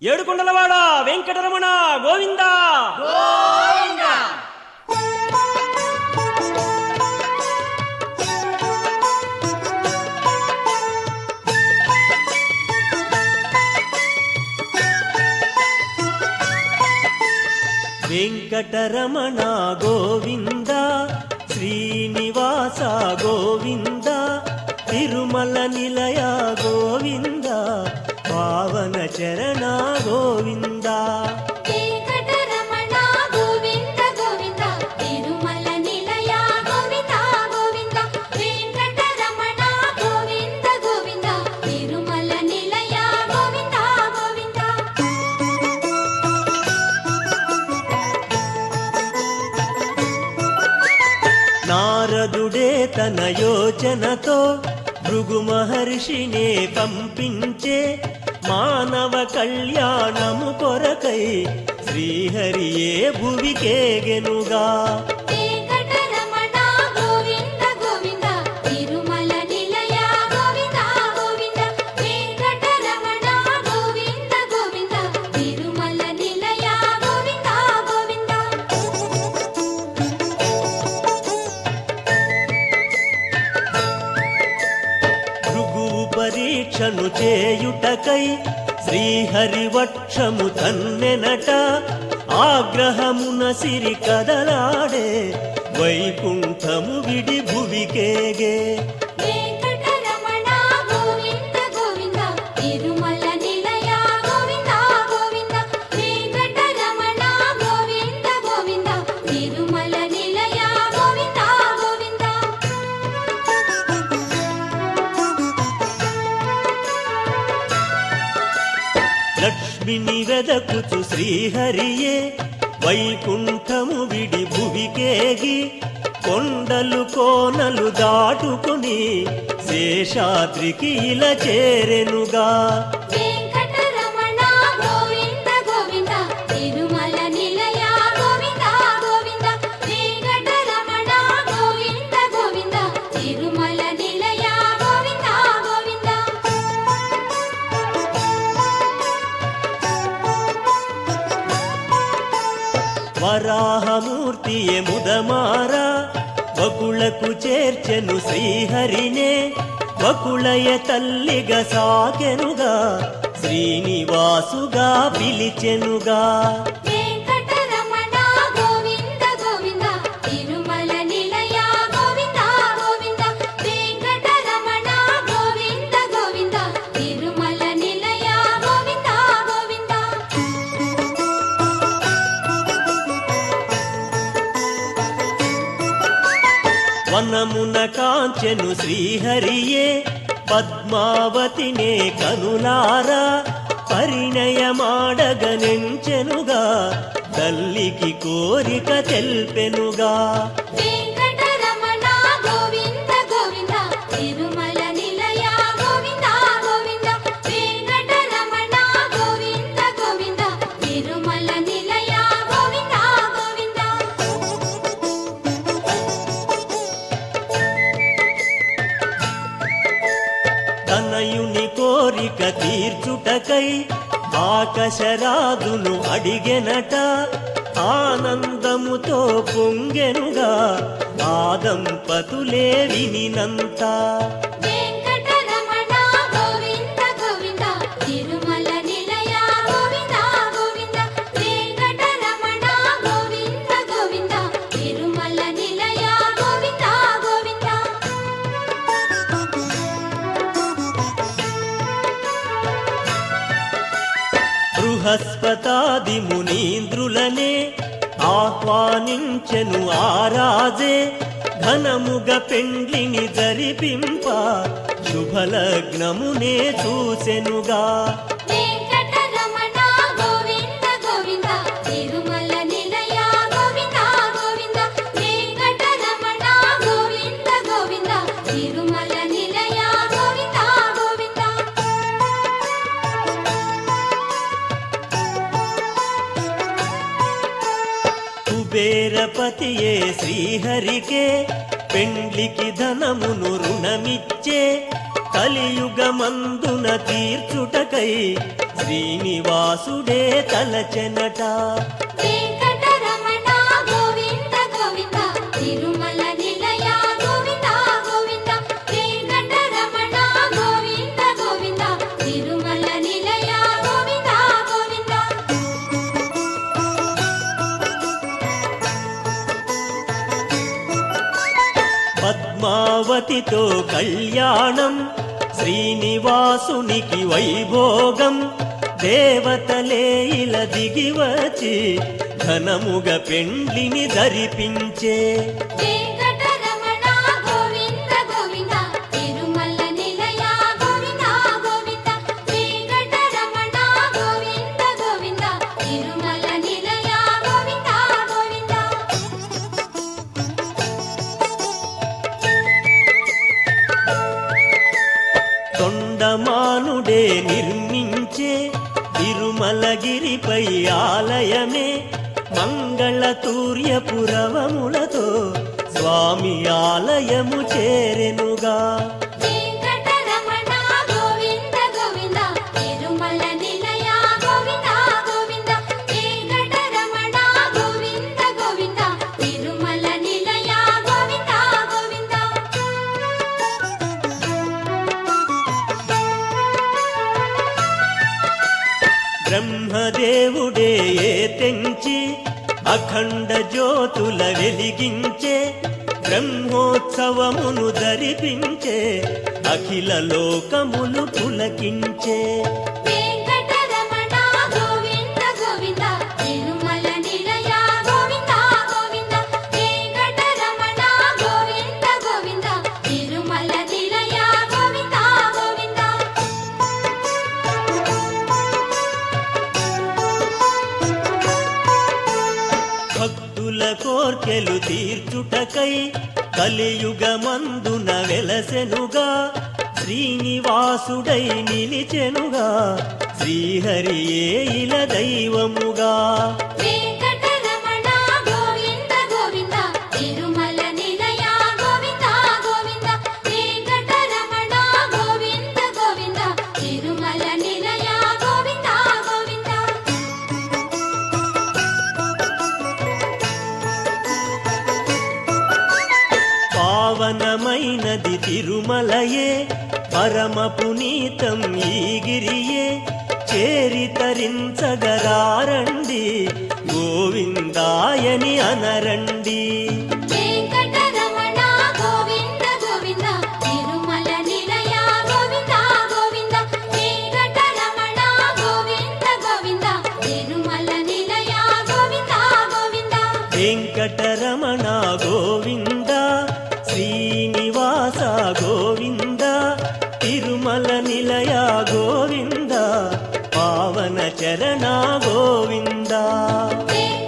ఏడుకొండలవాడ వెంకటరమణ గోవింద గోవింద. వెంకటరమణ గోవింద శ్రీనివాస గోవింద తిరుమల నిలయ గోవింద పావన చరణ గోవింద. వెంకటరమణ గోవింద గోవింద తిరుమల నిలయ గోవింద గోవింద. వెంకటరమణ గోవింద గోవింద తిరుమల నిలయ గోవింద గోవింద. నారదుడే తన యోచనతో భృగు మహర్షినే పంపించే మానవ కళ్యాణము కొరకై శ్రీహరియే భువికేగెనుగా. వెంకటరమణ గోవింద గోవింద తిరుమల నిలయ గోవింద గోవింద. వెంకటరమణ గోవింద గోవింద తిరుమల నిలయ గోవింద గోవింద. భృగువు పరీక్షను చేయుటకై శ్రీహరి వక్షము తన్నెనట ఆగ్రహమున సిరి కదలాడే వైకుంఠము విడి భువికేగే. వెంకటరమణ గోవింద గోవింద తిరుమల నిలయ గోవింద గోవింద. వెంకటరమణ గోవింద గోవింద తిరుమల నిలయ గోవింద గోవింద. లక్ష్మిని వెదకుచు శ్రీహరియే వైకుంఠము విడి భువికేగి కొండలు కోనలు దాటుకుని శేషాద్రికి ఇలా చేరెనుగా. వెంకటరమణ గోవింద గోవింద తిరుమల నిలయ గోవింద గోవింద. వెంకటరమణ గోవింద గోవింద తిరుమల నిలయ గోవింద గోవింద. వరాహమూర్తియే ముదమార వకులకు చేర్చెను శ్రీహరినే వకుళయ తల్లిగా సాకెనుగా శ్రీనివాసుగా పిలిచెనుగా. వెంకటరమణ గోవింద గోవింద తిరుమల నిలయ గోవింద గోవింద. వెంకటరమణ గోవింద గోవింద తిరుమల నిలయ గోవింద గోవింద. వనమున కాంచెను శ్రీహరియే పద్మావతినే కనులారా పరిణయమాడగనెంచెనుగా తల్లికి కోరిక తెల్పెనుగా. వెంకటరమణ గోవింద గోవింద తిరుమల నిలయ గోవింద గోవింద. వెంకటరమణ గోవింద గోవింద తిరుమల నిలయ గోవింద గోవింద. తనయుని కోరిక తీర్చుటకై ఆకాశరాజును అడిగెనట ఆనందముతో పొంగెనుగా ఆ దంపతులే వినినంత. వెంకటరమణ గోవింద గోవింద తిరుమల నిలయ గోవింద గోవింద. వెంకటరమణ గోవింద గోవింద తిరుమల నిలయ గోవింద గోవింద. బృహస్పతాది మునీంద్రులనే ఆహ్వానించెను ఆరాజే ఘనముగ పెండ్లిని జరిపింప శుభలగ్నమునే చూసెనుగా. వెంకటరమణ గోవింద గోవింద తిరుమల నిలయ గోవింద గోవింద. వెంకటరమణ గోవింద గోవింద తిరుమల నిలయ గోవింద గోవింద. కుబేరపతియే శ్రీహరికే పెండ్లికి ధనమును రుణమిచ్చే కలియుగమందున తీర్చుటకై శ్రీనివాసుడే తలచెనట. వెంకటరమణ గోవింద గోవింద తిరుమల నిలయ గోవింద గోవింద వెంకటరమణ గోవింద గోవింద తిరుమల నిలయ గోవింద గోవింద పద్మావతితో కళ్యాణం శ్రీనివాసునికి వైభోగం. దేవతలే ఇలా దిగివచ్చి ఘనముగ పెండ్లిని జరిపించే. వెంకటరమణ గోవింద గోవింద తిరుమల నిలయ గోవింద గోవింద వెంకటరమణ గోవింద గోవింద తిరుమల నిలయ గోవింద గోవింద తొండమానుడే నిర్మించే తిరుమలగిరిపై ఆలయమే మంగళతూర్యపురవములతో స్వామి ఆలయము చేరెనుగా. వెంకటరమణ గోవింద గోవింద తిరుమల నిలయ గోవింద గోవింద వెంకటరమణ గోవింద గోవింద తిరుమల నిలయ గోవింద గోవింద బ్రహ్మదేవుడే తెంచి అఖండ జ్యోతుల వెలిగించే. బ్రహ్మోత్సవమును ధరిపించే అఖిల లోకములు పులకించే. వెంకటరమణ గోవింద గోవింద తిరుమల నిలయ గోవింద గోవింద వెంకటరమణ గోవింద గోవింద తిరుమల నిలయ గోవింద గోవింద భక్తుల కోర్కెలు తీర్చుటకై కలియుగమందున వెలసెనుగా. శ్రీనివాసుడై నిలిచెనుగా శ్రీహరియే ఇల దైవముగా. వెంకటరమణ గోవింద గోవింద తిరుమల నిలయ గోవింద గోవింద వెంకటరమణ గోవింద గోవింద తిరుమల నిలయ గోవింద గోవింద పావనమైనది తిరుమలయే పరమ పునీతం ఈ గిరియే. చేరి తరించగరారండి గోవిందాయని అనరండి. వెంకటరమణ గోవింద గోవింద తిరుమల నిలయ గోవింద గోవింద వెంకటరమణ గోవింద గోవింద తిరుమల నిలయ గోవింద గోవింద వెంకటరమణ గోవింద శ్రీనివాస గోవింద తిరుమల నిలయ గోవింద పావన చరణ గోవింద. వెంకటరమణ